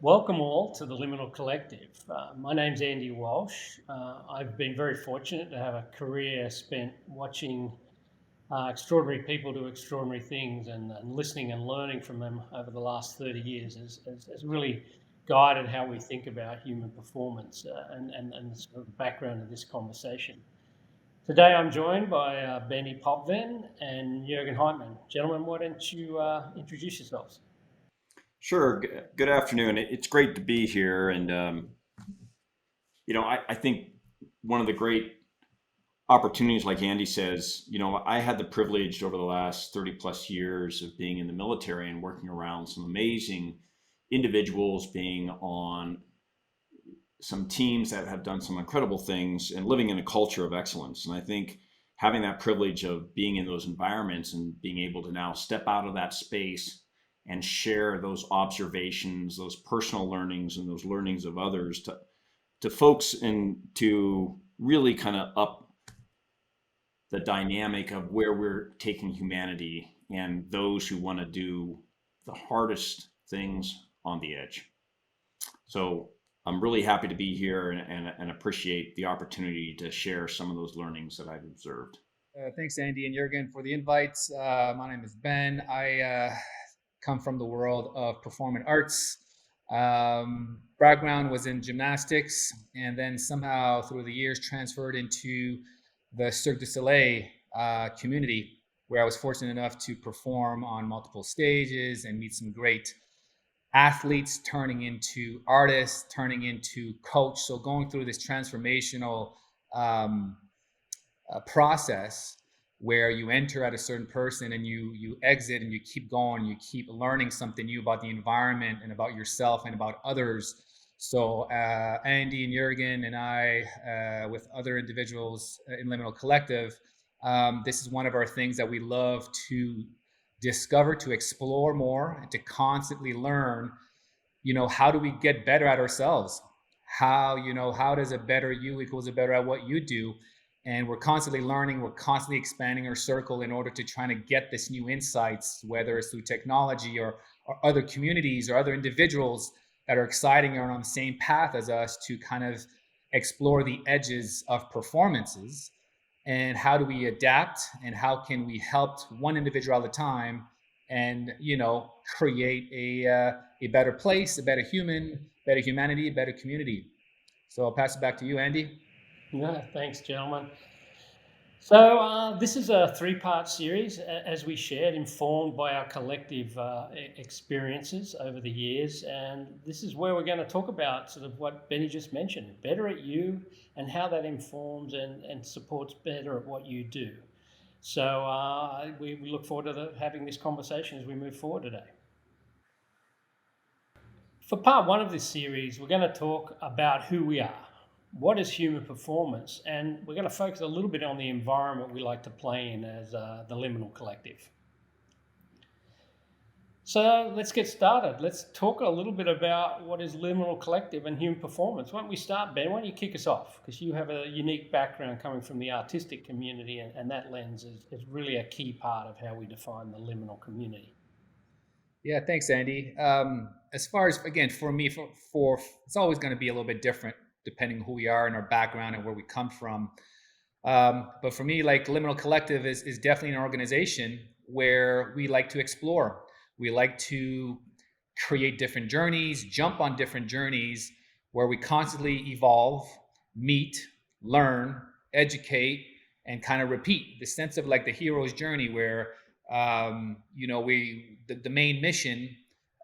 Welcome all to the Liminal Collective. My name's Andy Walsh. I've been very fortunate to have a career spent watching extraordinary people do extraordinary things and listening and learning from them over the last 30 years has really guided how we think about human performance and sort of the background of this conversation. Today I'm joined by Benny Popven and Jürgen Heitmann. Gentlemen, why don't you introduce yourselves? Sure. Good afternoon. It's great to be here. And, I think one of the great opportunities, like Andy says, I had the privilege over the last 30 plus years of being in the military and working around some amazing individuals, being on some teams that have done some incredible things and living in a culture of excellence. And I think having that privilege of being in those environments and being able to now step out of that space and share those observations, those personal learnings, and those learnings of others to folks, and to really kind of up the dynamic of where we're taking humanity and those who want to do the hardest things on the edge. So I'm really happy to be here and appreciate the opportunity to share some of those learnings that I've observed. Thanks, Andy and Jürgen, for the invites. My name is Ben. I come from the world of performing arts. Background was in gymnastics, and then somehow through the years transferred into the Cirque du Soleil community, where I was fortunate enough to perform on multiple stages and meet some great athletes, turning into artists, turning into coach. So going through this transformational process where you enter at a certain person and you exit and you keep going, you keep learning something new about the environment and about yourself and about others. So Andy and Jürgen and I, with other individuals in Liminal Collective, this is one of our things that we love to discover, to explore more, and to constantly learn. How do we get better at ourselves? How does a better you equals a better at what you do? And we're constantly learning, we're constantly expanding our circle in order to try to get this new insights, whether it's through technology or other communities or other individuals that are exciting or on the same path as us, to kind of explore the edges of performances. And how do we adapt, and how can we help one individual at a time and create a better place, a better human, better humanity, a better community. So I'll pass it back to you, Andy. Yeah, thanks, gentlemen. So this is a three-part series, as we shared, informed by our collective experiences over the years. And this is where we're going to talk about sort of what Benny just mentioned, better at you, and how that informs and supports better at what you do. So we look forward to having this conversation as we move forward today. For part one of this series, we're going to talk about who we are. What is human performance? And we're going to focus a little bit on the environment we like to play in as the Liminal Collective. So let's get started. Let's talk a little bit about what is Liminal Collective and human performance. Why don't we start, Ben? Why don't you kick us off? Because you have a unique background coming from the artistic community, and that lens is really a key part of how we define the liminal community. Yeah, thanks, Andy. As far as, again, for me, for it's always going to be a little bit different depending who we are and our background and where we come from. But for me, like, Liminal Collective is definitely an organization where we like to explore. We like to create different journeys, jump on different journeys where we constantly evolve, meet, learn, educate, and kind of repeat. The sense of like the hero's journey where, the main mission,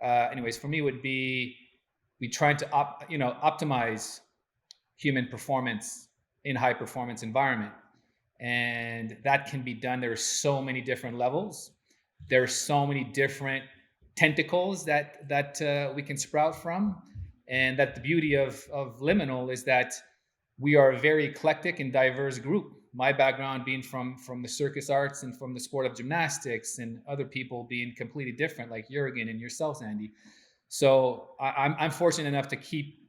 anyways, for me would be we trying to optimize human performance in high performance environment. And that can be done. There are so many different levels. There are so many different tentacles that we can sprout from. And that the beauty of Liminal is that we are a very eclectic and diverse group. My background being from the circus arts and from the sport of gymnastics, and other people being completely different, like Jürgen and yourself, Andy. So I'm fortunate enough to keep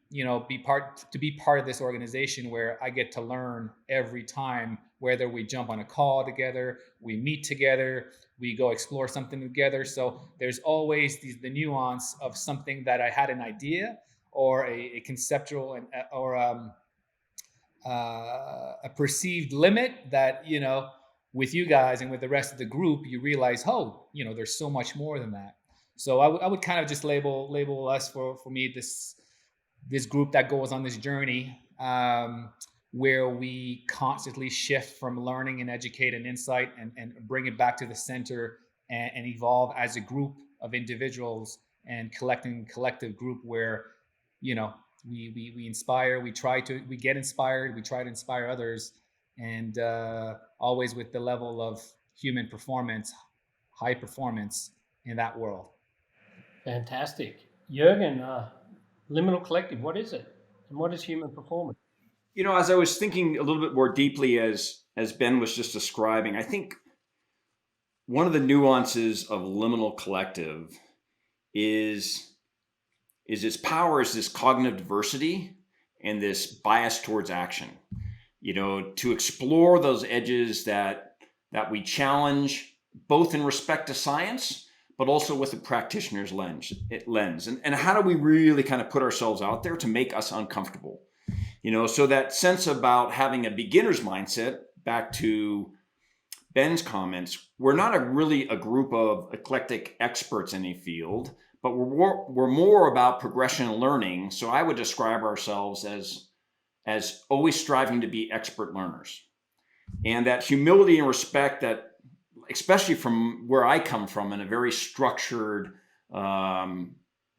be part of this organization where I get to learn every time, whether we jump on a call together, we meet together, we go explore something together. So there's always the nuance of something that I had an idea or a conceptual or a perceived limit that, with you guys and with the rest of the group, you realize, oh, there's so much more than that. So I would kind of just label us for me this group that goes on this journey, where we constantly shift from learning and educate and insight and bring it back to the center, and evolve as a group of individuals and collective group where, we inspire, we get inspired, we try to inspire others, and always with the level of human performance, high performance in that world. Fantastic. Jürgen, Liminal Collective, what is it? And what is human performance? As I was thinking a little bit more deeply as Ben was just describing, I think one of the nuances of Liminal Collective is its power is this cognitive diversity and this bias towards action. To explore those edges that we challenge, both in respect to science, but also with the practitioner's lens. And how do we really kind of put ourselves out there to make us uncomfortable? So that sense about having a beginner's mindset, back to Ben's comments, we're not really a group of eclectic experts in a field, but we're more about progression and learning. So I would describe ourselves as always striving to be expert learners. And that humility and respect that, especially from where I come from in a very structured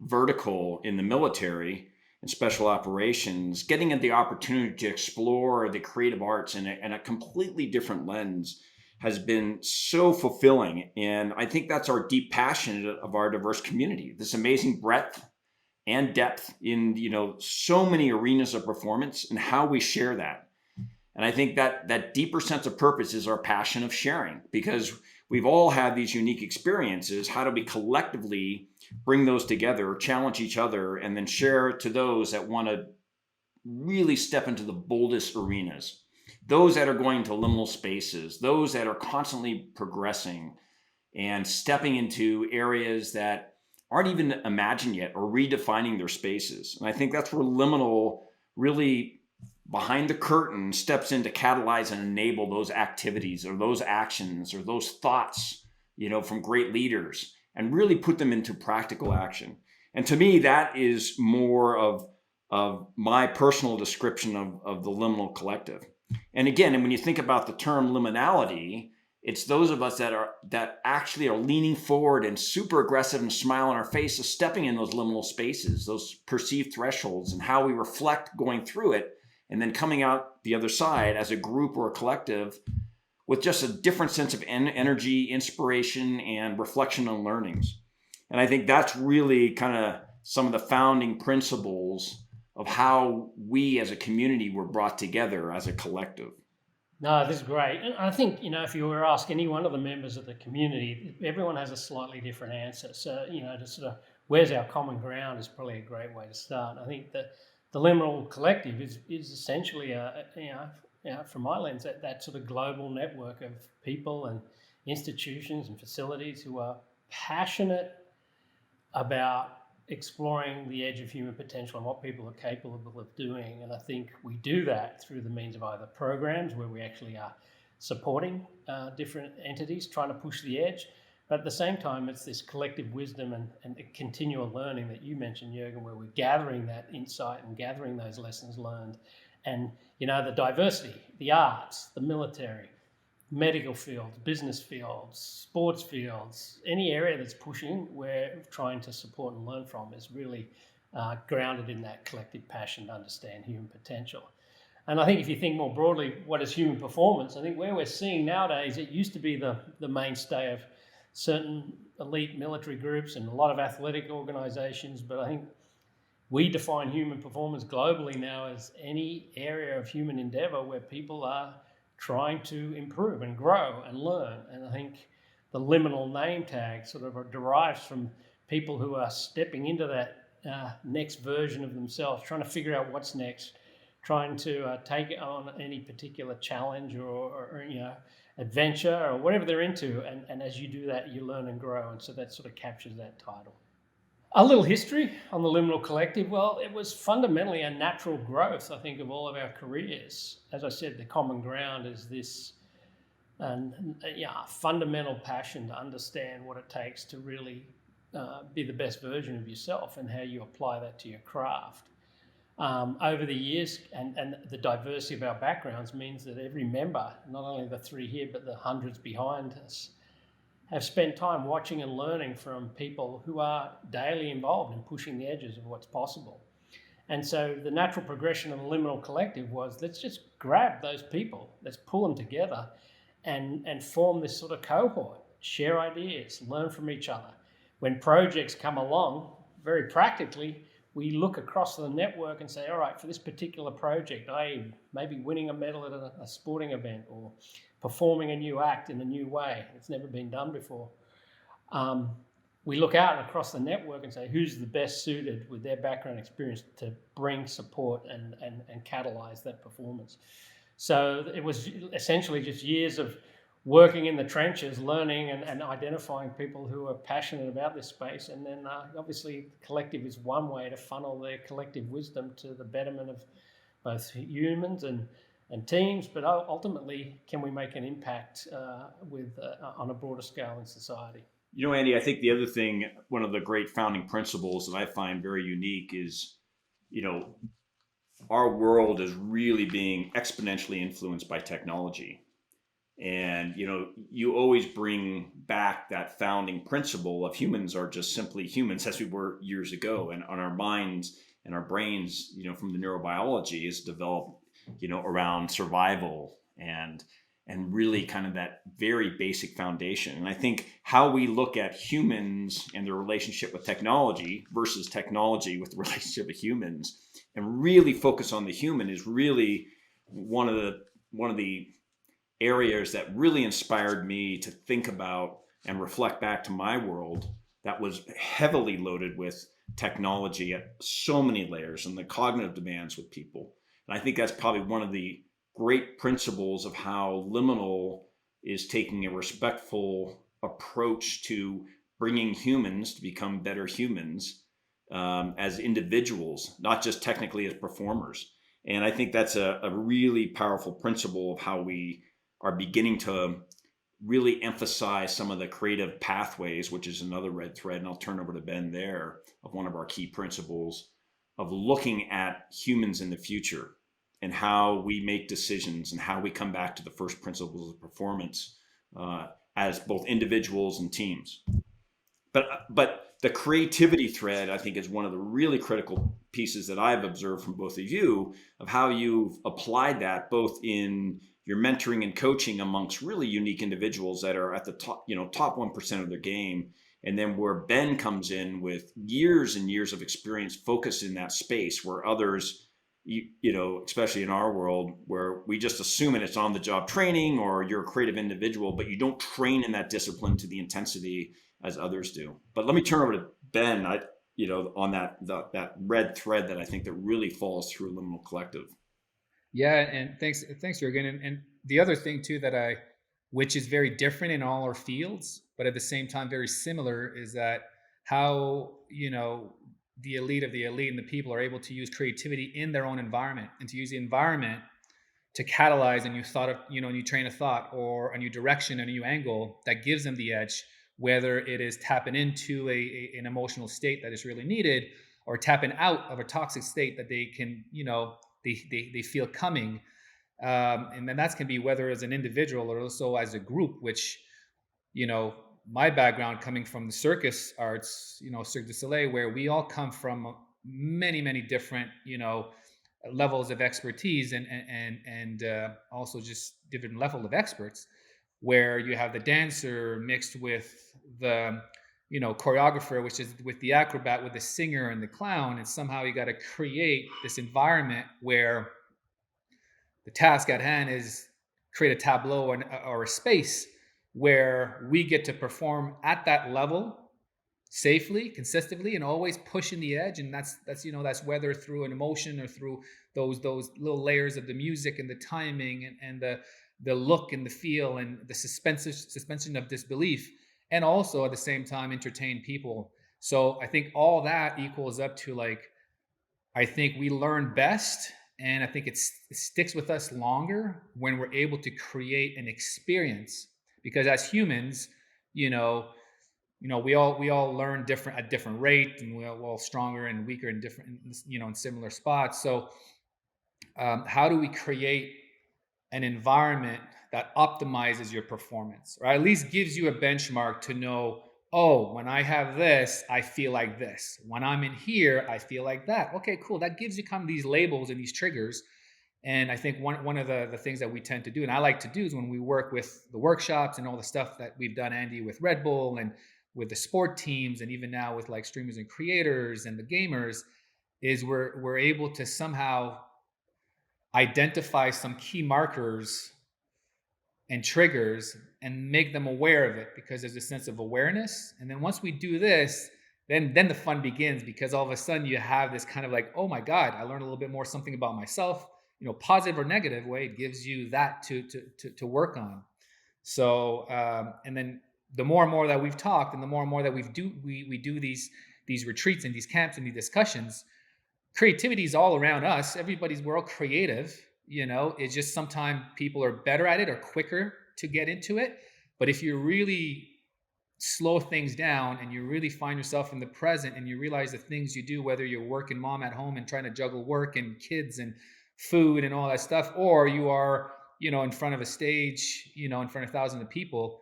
vertical in the military and special operations, getting at the opportunity to explore the creative arts in a completely different lens has been so fulfilling. And I think that's our deep passion of our diverse community, this amazing breadth and depth in, so many arenas of performance and how we share that. And I think that deeper sense of purpose is our passion of sharing, because we've all had these unique experiences. How do we collectively bring those together, challenge each other, and then share to those that want to really step into the boldest arenas, those that are going to liminal spaces, those that are constantly progressing and stepping into areas that aren't even imagined yet, or redefining their spaces. And I think that's where Liminal really, behind the curtain, steps in to catalyze and enable those activities or those actions or those thoughts, from great leaders, and really put them into practical action. And to me, that is more of my personal description of the Liminal Collective. And again, and when you think about the term liminality, it's those of us that actually are leaning forward and super aggressive and smile on our faces, stepping in those liminal spaces, those perceived thresholds, and how we reflect going through it, and then coming out the other side as a group or a collective with just a different sense of energy, inspiration, and reflection on learnings. And I think that's really kind of some of the founding principles of how we as a community were brought together as a collective. No, this is great. And I think, if you were to ask any one of the members of the community, everyone has a slightly different answer. So, to sort of, where's our common ground is probably a great way to start. I think that the Liminal Collective is essentially from my lens, that sort of global network of people and institutions and facilities who are passionate about exploring the edge of human potential and what people are capable of doing. And I think we do that through the means of either programs where we actually are supporting different entities trying to push the edge, but at the same time, it's this collective wisdom and continual learning that you mentioned, Jürgen, where we're gathering that insight and gathering those lessons learned. And, the diversity, the arts, the military, medical fields, business fields, sports fields, any area that's pushing, we're trying to support and learn from, is really grounded in that collective passion to understand human potential. And I think if you think more broadly, what is human performance? I think where we're seeing nowadays, it used to be the mainstay of certain elite military groups and a lot of athletic organizations, but I think we define human performance globally now as any area of human endeavor where people are trying to improve and grow and learn. And I think the liminal name tag sort of derives from people who are stepping into that next version of themselves, trying to figure out what's next, trying to take on any particular challenge or adventure or whatever they're into. And as you do that, you learn and grow. And so that sort of captures that title. A little history on the Liminal Collective. Well, it was fundamentally a natural growth, I think, of all of our careers. As I said, the common ground is this fundamental passion to understand what it takes to really be the best version of yourself and how you apply that to your craft. Over the years and the diversity of our backgrounds means that every member, not only the three here, but the hundreds behind us, have spent time watching and learning from people who are daily involved in pushing the edges of what's possible. And so the natural progression of the Liminal Collective was, let's just grab those people, let's pull them together and form this sort of cohort, share ideas, learn from each other. When projects come along, very practically, we look across the network and say, all right, for this particular project, maybe winning a medal at a sporting event or performing a new act in a new way. It's never been done before. We look out across the network and say, who's the best suited with their background experience to bring support and catalyze that performance. So it was essentially just years of working in the trenches, learning and identifying people who are passionate about this space. And then obviously Collective is one way to funnel their collective wisdom to the betterment of both humans and teams, but ultimately, can we make an impact on a broader scale in society? You know, Andy, I think the other thing, one of the great founding principles that I find very unique is, our world is really being exponentially influenced by technology. And, you always bring back that founding principle of humans are just simply humans as we were years ago. And on our minds and our brains, from the neurobiology is developed, around survival and really kind of that very basic foundation. And I think how we look at humans and their relationship with technology versus technology with the relationship with humans and really focus on the human is really one of the areas that really inspired me to think about and reflect back to my world that was heavily loaded with technology at so many layers and the cognitive demands with people. And I think that's probably one of the great principles of how Liminal is taking a respectful approach to bringing humans to become better humans as individuals, not just technically as performers. And I think that's a really powerful principle of how we are beginning to really emphasize some of the creative pathways, which is another red thread. And I'll turn over to Ben there, of one of our key principles of looking at humans in the future and how we make decisions and how we come back to the first principles of performance as both individuals and teams. But the creativity thread, I think, is one of the really critical pieces that I've observed from both of you of how you've applied that both in your mentoring and coaching amongst really unique individuals that are at the top 1% of their game. And then where Ben comes in with years and years of experience focused in that space where others, especially in our world, where we just assume it's on the job training or you're a creative individual, but you don't train in that discipline to the intensity as others do. But let me turn over to Ben, on that red thread that I think that really falls through Liminal Collective. Yeah, and thanks, Jürgen. And the other thing too which is very different in all our fields, but at the same time very similar, is that how the elite of the elite and the people are able to use creativity in their own environment and to use the environment to catalyze a new thought of a new train of thought or a new direction, a new angle that gives them the edge, whether it is tapping into an emotional state that is really needed or tapping out of a toxic state that they can they feel coming. And then that can be whether as an individual or also as a group, which, my background coming from the circus arts, Cirque du Soleil, where we all come from many, many different, levels of expertise and also just different level of experts, where you have the dancer mixed with the, choreographer, which is with the acrobat, with the singer and the clown. And somehow you got to create this environment where the task at hand is create a tableau or a space where we get to perform at that level safely, consistently, and always pushing the edge. And that's whether through an emotion or through those little layers of the music and the timing and the look and the feel and the suspension of disbelief, and also at the same time entertain people. So I think all that equals up to, like, I think we learn best, and I think it sticks with us longer when we're able to create an experience. Because as humans, you know, we all learn different at different rate, and we're all stronger and weaker in different, in similar spots. So, how do we create an environment that optimizes your performance, or at least gives you a benchmark to know, oh, when I have this, I feel like this. When I'm in here, I feel like that. Okay, cool. That gives you kind of these labels and these triggers. And I think one of the things that we tend to do, and I like to do, is when we work with the workshops and all the stuff that we've done, Andy, with Red Bull and with the sport teams, and even now with like streamers and creators and the gamers, is we're able to somehow identify some key markers and triggers and make them aware of it, because there's a sense of awareness. And then once we do this, then the fun begins, because all of a sudden you have this kind of like, oh my God, I learned a little bit more something about myself, positive or negative way. It gives you that to work on. So and then the more and more that we've talked, and the more and more that we do these retreats and these camps and these discussions, creativity is all around us. We're all creative. It's just sometimes people are better at it or quicker to get into it. But if you really slow things down and you really find yourself in the present, and you realize the things you do, whether you're working mom at home and trying to juggle work and kids and food and all that stuff, or you are, in front of a stage, in front of thousands of people,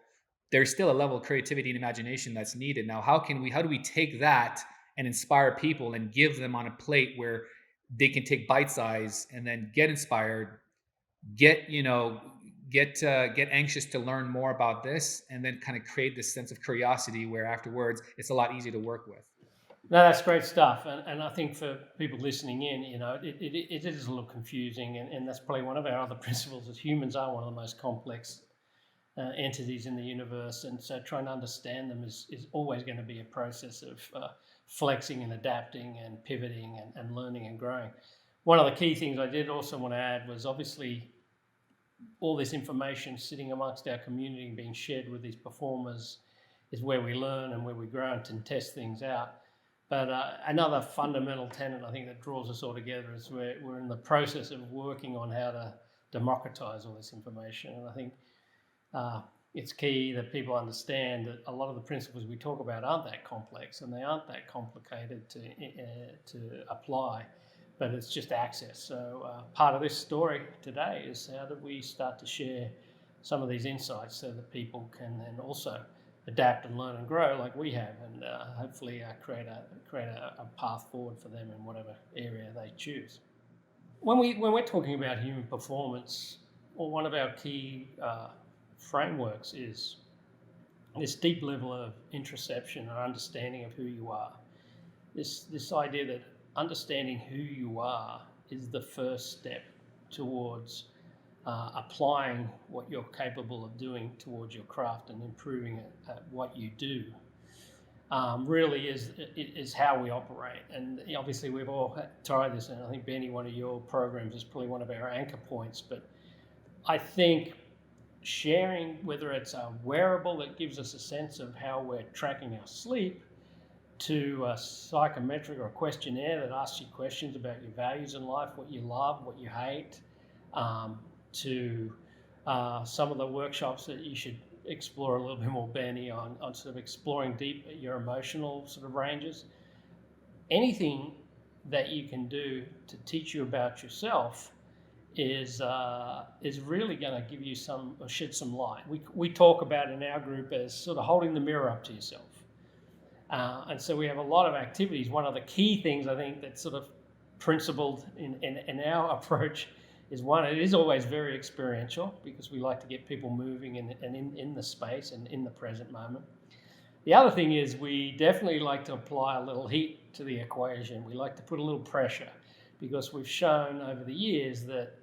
there's still a level of creativity and imagination that's needed. Now, how do we take that and inspire people and give them on a plate where they can take bite size and then get inspired, get anxious to learn more about this, and then kind of create this sense of curiosity where afterwards it's a lot easier to work with. No, that's great stuff. And I think for people listening in, it is a little confusing. And that's probably one of our other principles, is humans are one of the most complex entities in the universe. And so trying to understand them is always going to be a process of flexing and adapting and pivoting and learning and growing. One of the key things I did also want to add was, obviously, all this information sitting amongst our community and being shared with these performers is where we learn and where we grow and test things out. But another fundamental tenet, I think, that draws us all together is we're in the process of working on how to democratize all this information. And I think it's key that people understand that a lot of the principles we talk about aren't that complex, and they aren't that complicated to apply, but it's just access. So part of this story today is, how do we start to share some of these insights so that people can then also adapt and learn and grow like we have, and hopefully create a path forward for them in whatever area they choose. When we're talking about human performance, one of our key frameworks is this deep level of introspection and understanding of who you are. This idea that understanding who you are is the first step towards applying what you're capable of doing towards your craft and improving it at what you do. Really is how we operate. And obviously we've all tried this, and I think, Benny, one of your programs is probably one of our anchor points. But I think sharing, whether it's a wearable that gives us a sense of how we're tracking our sleep, to a psychometric or a questionnaire that asks you questions about your values in life, what you love, what you hate, to some of the workshops that you should explore a little bit more, Benny, on sort of exploring deep your emotional sort of ranges. Anything that you can do to teach you about yourself is really going to give you some, or shed some light. We talk about in our group as sort of holding the mirror up to yourself. And so we have a lot of activities. One of the key things, I think, that's sort of principled in our approach is, one, it is always very experiential, because we like to get people moving and in the space and in the present moment. The other thing is, we definitely like to apply a little heat to the equation. We like to put a little pressure, because we've shown over the years that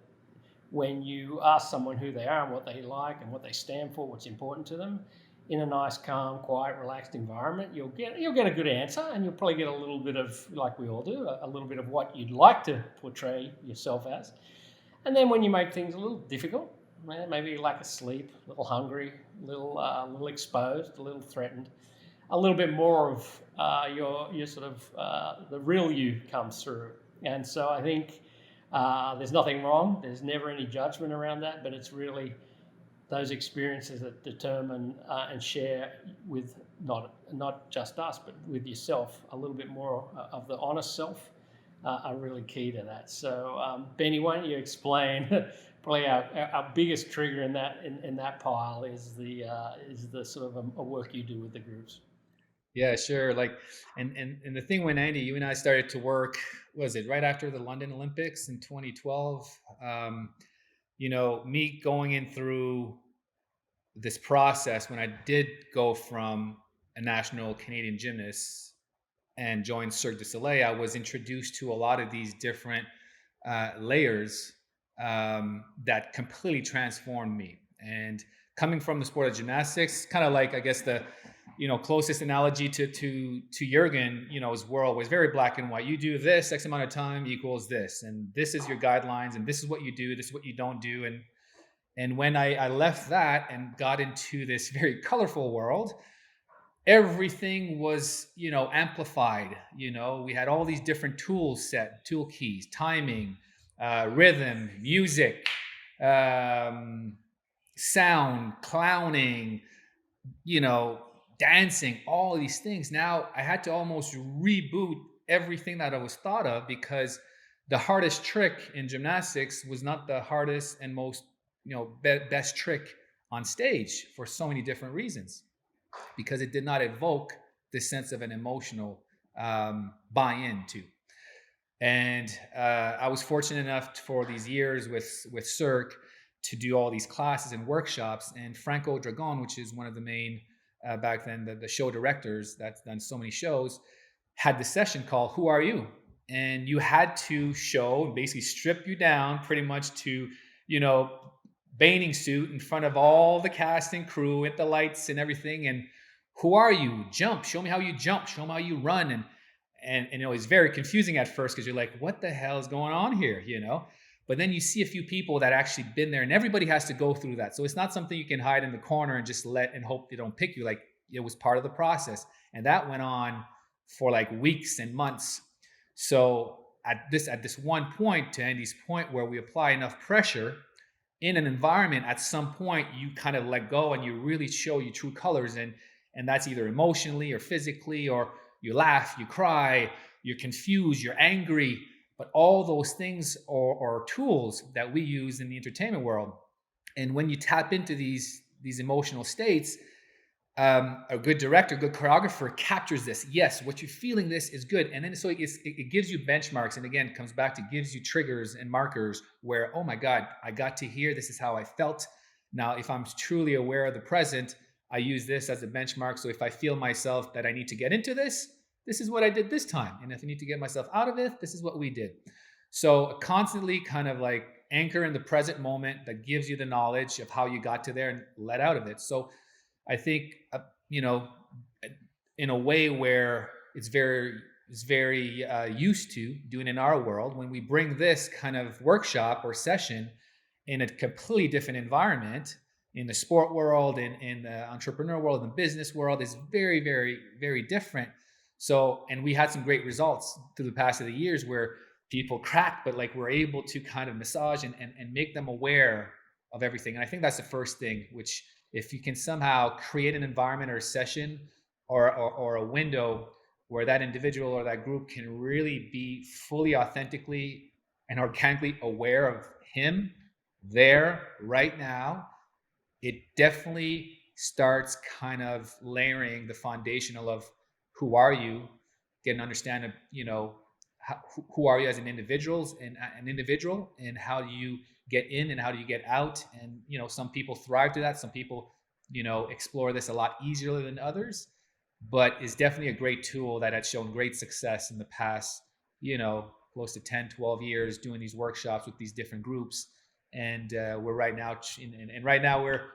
when you ask someone who they are and what they like and what they stand for, what's important to them, in a nice, calm, quiet, relaxed environment, you'll get a good answer, and you'll probably get a little bit of, like we all do, a little bit of what you'd like to portray yourself as. And then when you make things a little difficult, maybe lack of sleep, a little hungry, little exposed, a little threatened, a little bit more of your sort of the real you comes through. And so I think there's nothing wrong. There's never any judgment around that, but it's really those experiences that determine and share with not just us, but with yourself, a little bit more of the honest self are really key to that. So Benny, why don't you explain? Probably our biggest trigger in that pile is the sort of a work you do with the groups. Yeah, sure. Like, and the thing when Andy, you and I started to work, was it right after the London Olympics in 2012? Me going in through this process when I did go from a national Canadian gymnast and joined Cirque du Soleil, I was introduced to a lot of these different layers that completely transformed me. And coming from the sport of gymnastics, kind of like, I guess, the closest analogy to Jurgen, his world was very black and white. You do this X amount of time equals this, and this is your guidelines, and this is what you do, this is what you don't do. And when I left that and got into this very colorful world, everything was, amplified. We had all these different tools set, tool keys, timing, rhythm, music, sound, clowning, dancing, all of these things. Now I had to almost reboot everything that I was thought of, because the hardest trick in gymnastics was not the hardest and most, best trick on stage, for so many different reasons, because it did not evoke this sense of an emotional buy-in to. And I was fortunate enough for these years with Cirque to do all these classes and workshops. And Franco Dragon, which is one of the main, back then, the show directors that's done so many shows, had the session called Who Are You? And you had to show, basically strip you down pretty much to, bathing suit in front of all the cast and crew with the lights and everything. And who are you? Jump. Show me how you jump. Show me how you run. And it was very confusing at first, because you're like, what the hell is going on here? But then you see a few people that actually been there, and everybody has to go through that. So it's not something you can hide in the corner and just let and hope they don't pick you. Like, it was part of the process. And that went on for like weeks and months. So at this one point, to Andy's point, where we apply enough pressure in an environment, at some point you kind of let go and you really show your true colors. And that's either emotionally or physically, or you laugh, you cry, you're confused, you're angry. But all those things are tools that we use in the entertainment world. And when you tap into these emotional states, a good director, good choreographer captures this. Yes, what you're feeling, this is good. And then so it gives you benchmarks. And again, it comes back to gives you triggers and markers where, oh my God, I got to here. This is how I felt. Now, if I'm truly aware of the present, I use this as a benchmark. So if I feel myself that I need to get into this is what I did this time. And if I need to get myself out of it, this is what we did. So constantly kind of like anchor in the present moment that gives you the knowledge of how you got to there and let out of it. So I think, in a way where it's very used to doing in our world, when we bring this kind of workshop or session in a completely different environment, in the sport world, in the entrepreneur world, in the business world, is very, very, very different. So, and we had some great results through the past of the years where people crack, but like we're able to kind of massage and make them aware of everything. And I think that's the first thing, which if you can somehow create an environment or a session or a window where that individual or that group can really be fully authentically and organically aware of him there right now, it definitely starts kind of layering the foundational of who are you, get an understanding of, who are you as an individual, and how do you get in and how do you get out. And some people thrive to that, some people explore this a lot easier than others, but it's definitely a great tool that has shown great success in the past close to 10-12 years doing these workshops with these different groups. And we're right now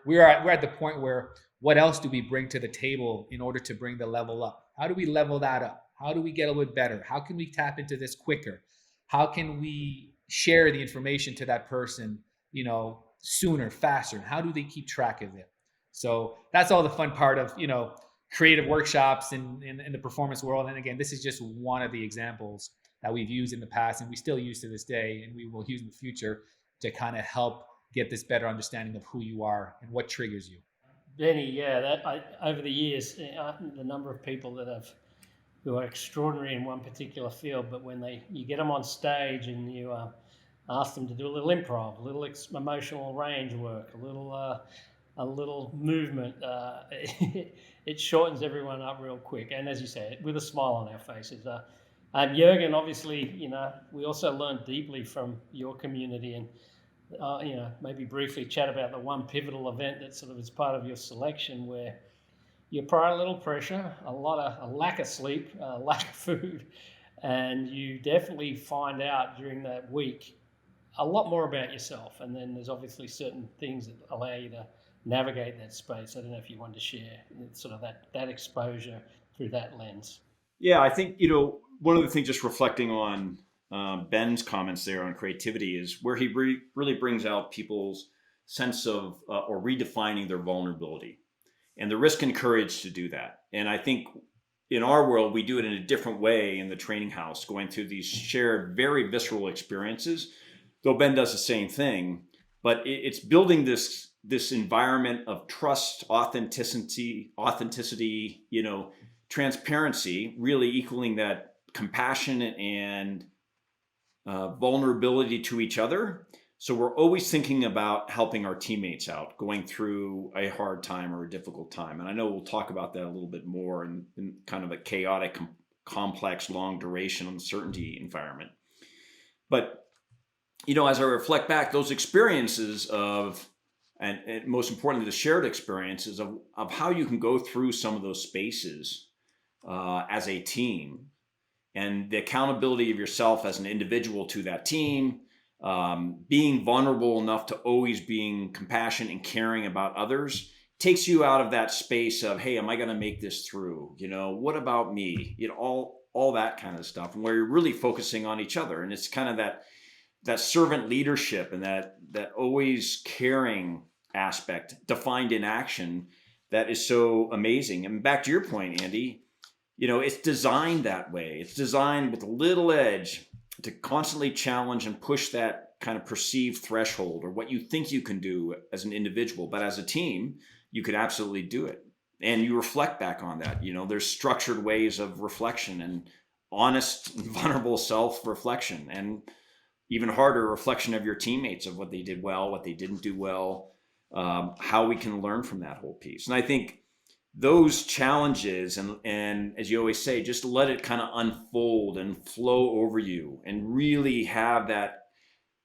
we're at the point where what else do we bring to the table in order to bring the level up? How do we level that up? How do we get a little bit better? How can we tap into this quicker? How can we share the information to that person, sooner, faster? How do they keep track of it? So that's all the fun part of, creative workshops in the performance world. And again, this is just one of the examples that we've used in the past and we still use to this day and we will use in the future to kind of help get this better understanding of who you are and what triggers you. Benny, yeah, over the years, the number of people who are extraordinary in one particular field, but when you get them on stage and you ask them to do a little improv, a little emotional range work, a little movement, it shortens everyone up real quick. And as you say, with a smile on our faces. Jürgen, obviously, we also learned deeply from your community and maybe briefly chat about the one pivotal event that sort of is part of your selection where you apply a little pressure, a lack of sleep, a lack of food, and you definitely find out during that week a lot more about yourself. And then there's obviously certain things that allow you to navigate that space. I don't know if you want to share sort of that exposure through that lens. Yeah, I think, one of the things, just reflecting on Ben's comments there on creativity, is where he really brings out people's sense of or redefining their vulnerability and the risk and courage to do that. And I think in our world, we do it in a different way in the training house, going through these shared, very visceral experiences, though Ben does the same thing. But it's building this environment of trust, authenticity, transparency, really equaling that compassion and vulnerability to each other. So we're always thinking about helping our teammates out, going through a hard time or a difficult time. And I know we'll talk about that a little bit more in kind of a chaotic, complex, long duration uncertainty environment. But, as I reflect back, those experiences and most importantly, the shared experiences of how you can go through some of those spaces as a team, and the accountability of yourself as an individual to that team, being vulnerable enough to always being compassionate and caring about others, takes you out of that space of, hey, am I going to make this through? What about me? All that kind of stuff, and where you're really focusing on each other. And it's kind of that servant leadership and that always caring aspect defined in action that is so amazing. And back to your point, Andy, it's designed that way. It's designed with a little edge to constantly challenge and push that kind of perceived threshold or what you think you can do as an individual. But as a team, you could absolutely do it. And you reflect back on that. There's structured ways of reflection and honest and vulnerable self-reflection, and even harder, reflection of your teammates, of what they did well, what they didn't do well, how we can learn from that whole piece. And I think those challenges, and as you always say, just let it kind of unfold and flow over you, and really have that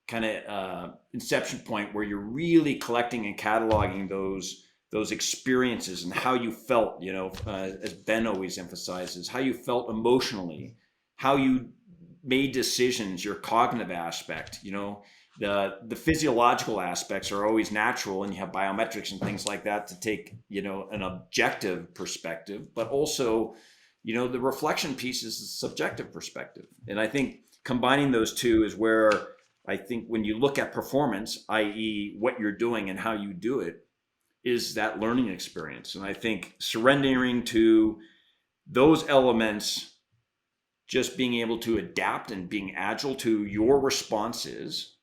kind of inception point where you're really collecting and cataloging those experiences and how you felt, as Ben always emphasizes, how you felt emotionally, how you made decisions, your cognitive aspect, the physiological aspects are always natural, and you have biometrics and things like that to take, an objective perspective, but also, the reflection piece is the subjective perspective. And I think combining those two is where I think when you look at performance, i.e. what you're doing and how you do it, is that learning experience. And I think surrendering to those elements, just being able to adapt and being agile to your responses,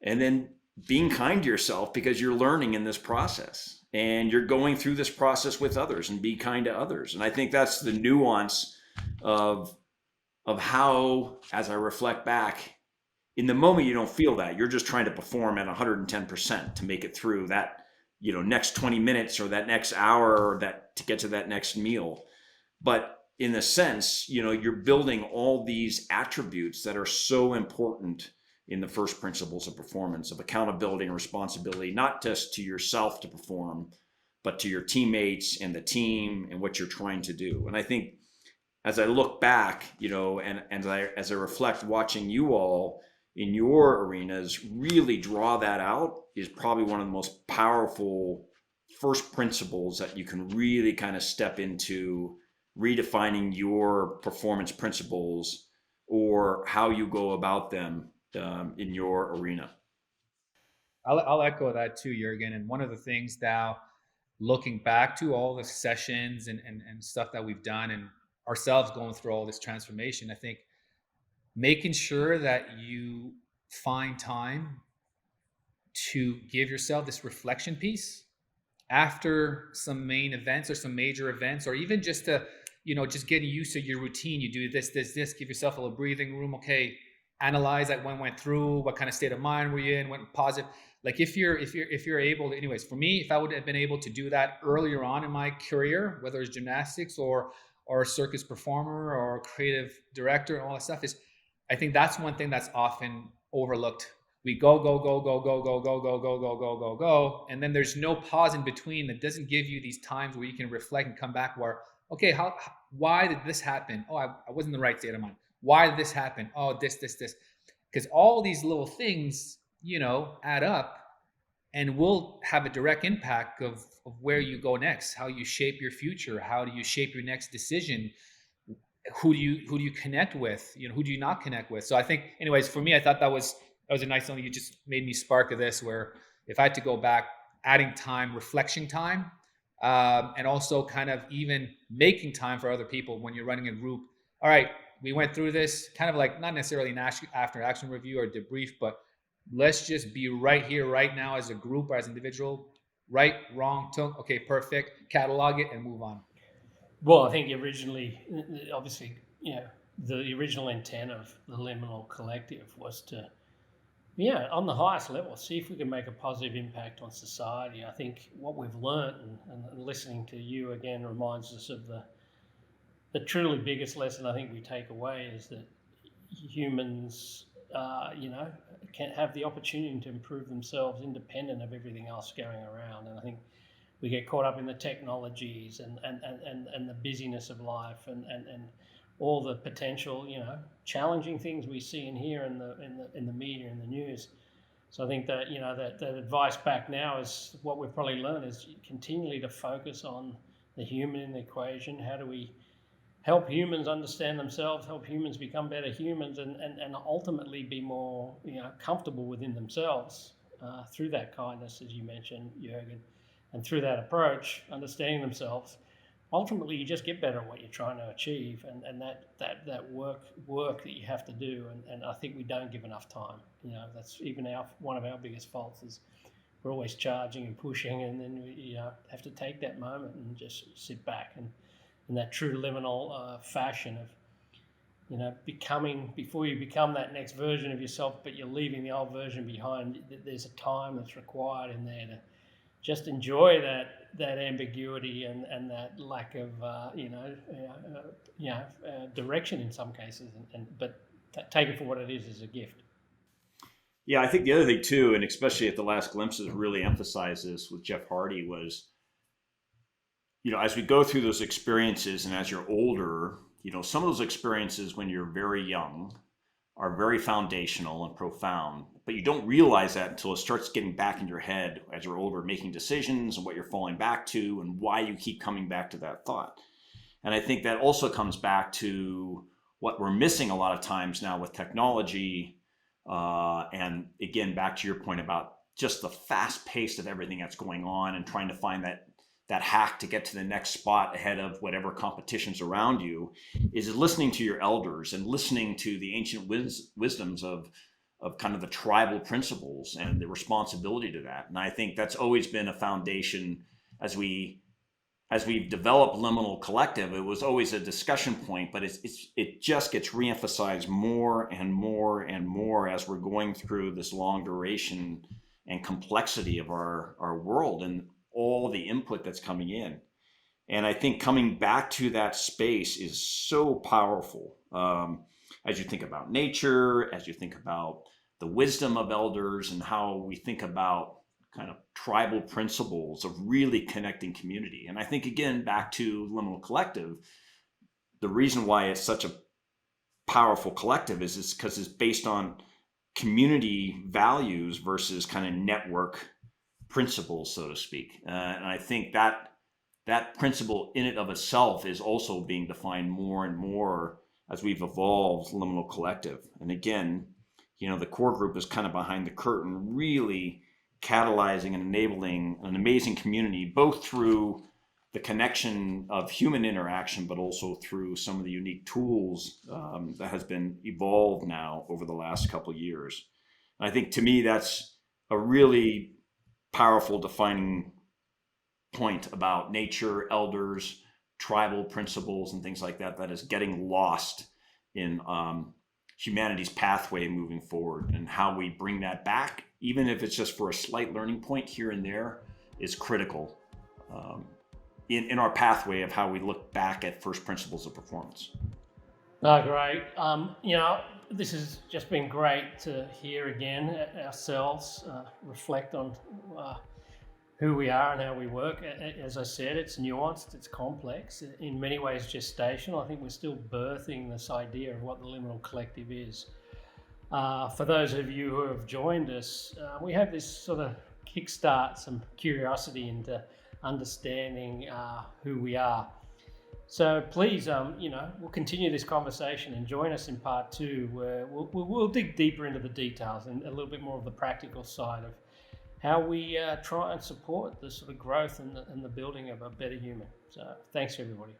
and then being kind to yourself because you're learning in this process and you're going through this process with others, and be kind to others. And I think that's the nuance of how, as I reflect back, in the moment you don't feel that. You're just trying to perform at 110% to make it through that, next 20 minutes or that next hour, or that to get to that next meal. But in a sense, you're building all these attributes that are so important in the first principles of performance, of accountability and responsibility, not just to yourself to perform, but to your teammates and the team and what you're trying to do. And I think as I look back, and as I reflect watching you all in your arenas really draw that out, is probably one of the most powerful first principles that you can really kind of step into redefining your performance principles or how you go about them in your arena? I'll echo that too, Jurgen. And one of the things now, looking back to all the sessions and stuff that we've done and ourselves going through all this transformation, I think making sure that you find time to give yourself this reflection piece after some main events or some major events, or even just to, just getting used to your routine. You do this, give yourself a little breathing room. Okay, analyze like when went through, what kind of state of mind were you in, went positive. Like if you're able to, anyways, for me, if I would have been able to do that earlier on in my career, whether it's gymnastics or a circus performer or a creative director and all that stuff, is I think that's one thing that's often overlooked. We go, go, go, go, go, go, go, go, go, go, go, go, go. And then there's no pause in between that doesn't give you these times where you can reflect and come back where, okay, why did this happen? Oh, I wasn't in the right state of mind. Why did this happen? Oh, this. Because all these little things, add up and will have a direct impact of where you go next, how you shape your future, how do you shape your next decision, who do you connect with, who do you not connect with. So I think, anyways, for me, I thought that was a nice thing. You just made me spark of this, where if I had to go back, adding time, reflection time, and also kind of even making time for other people when you're running a group. All right, we went through this, kind of like not necessarily an after action review or debrief, but let's just be right here, right now, as a group or as an individual. Right, wrong, okay, perfect. Catalog it and move on. Well, I think originally, obviously, the original intent of the Liminal Collective was to, on the highest level, see if we can make a positive impact on society. I think what we've learned, and listening to you again reminds us of the truly biggest lesson I think we take away is that humans, can have the opportunity to improve themselves independent of everything else going around. And I think we get caught up in the technologies and the busyness of life and all the potential, challenging things we see and hear in the media and the news. So I think that that advice back now is what we've probably learned is continually to focus on the human in the equation. How do we help humans understand themselves, help humans become better humans, and ultimately be more comfortable within themselves through that kindness, as you mentioned, Jurgen, and through that approach, understanding themselves. Ultimately, you just get better at what you're trying to achieve, and that work that you have to do. And I think we don't give enough time. That's even one of our biggest faults is we're always charging and pushing, and then we have to take that moment and just sit back and in that true liminal fashion of becoming, before you become that next version of yourself, but you're leaving the old version behind. There's a time that's required in there to just enjoy that ambiguity and that lack of direction in some cases, but take it for what it is as a gift. Yeah, I think the other thing too, and especially at the last glimpses, really emphasized this with Jeff Hardy was, as we go through those experiences and as you're older, some of those experiences when you're very young are very foundational and profound, but you don't realize that until it starts getting back in your head as you're older, making decisions and what you're falling back to and why you keep coming back to that thought. And I think that also comes back to what we're missing a lot of times now with technology. And again, back to your point about just the fast pace of everything that's going on and trying to find that hack to get to the next spot ahead of whatever competitions around you, is listening to your elders and listening to the ancient wisdoms of kind of the tribal principles and the responsibility to that. And I think that's always been a foundation as we've developed Liminal Collective. It was always a discussion point, but it just gets reemphasized more and more and more as we're going through this long duration and complexity of our world and all the input that's coming in. And I think coming back to that space is so powerful. As you think about nature, as you think about the wisdom of elders and how we think about kind of tribal principles of really connecting community. And I think, again, back to Liminal Collective, the reason why it's such a powerful collective is because it's based on community values versus kind of network principles, so to speak. And I think that principle in and of itself is also being defined more and more as we've evolved Liminal Collective. And again, the core group is kind of behind the curtain, really catalyzing and enabling an amazing community, both through the connection of human interaction, but also through some of the unique tools that has been evolved now over the last couple of years. And I think to me, that's a really powerful defining point about nature, elders, tribal principles, and things like that, that is getting lost in humanity's pathway moving forward. And how we bring that back, even if it's just for a slight learning point here and there, is critical in our pathway of how we look back at first principles of performance. Oh, great. This has just been great to hear again ourselves reflect on who we are and how we work. As I said, it's nuanced, it's complex, in many ways gestational. I think we're still birthing this idea of what the Liminal Collective is. For those of you who have joined us, we have this sort of kickstart some curiosity into understanding who we are. So please, we'll continue this conversation and join us in part 2, where we'll dig deeper into the details and a little bit more of the practical side of how we try and support the sort of growth and the building of a better human. So thanks, everybody.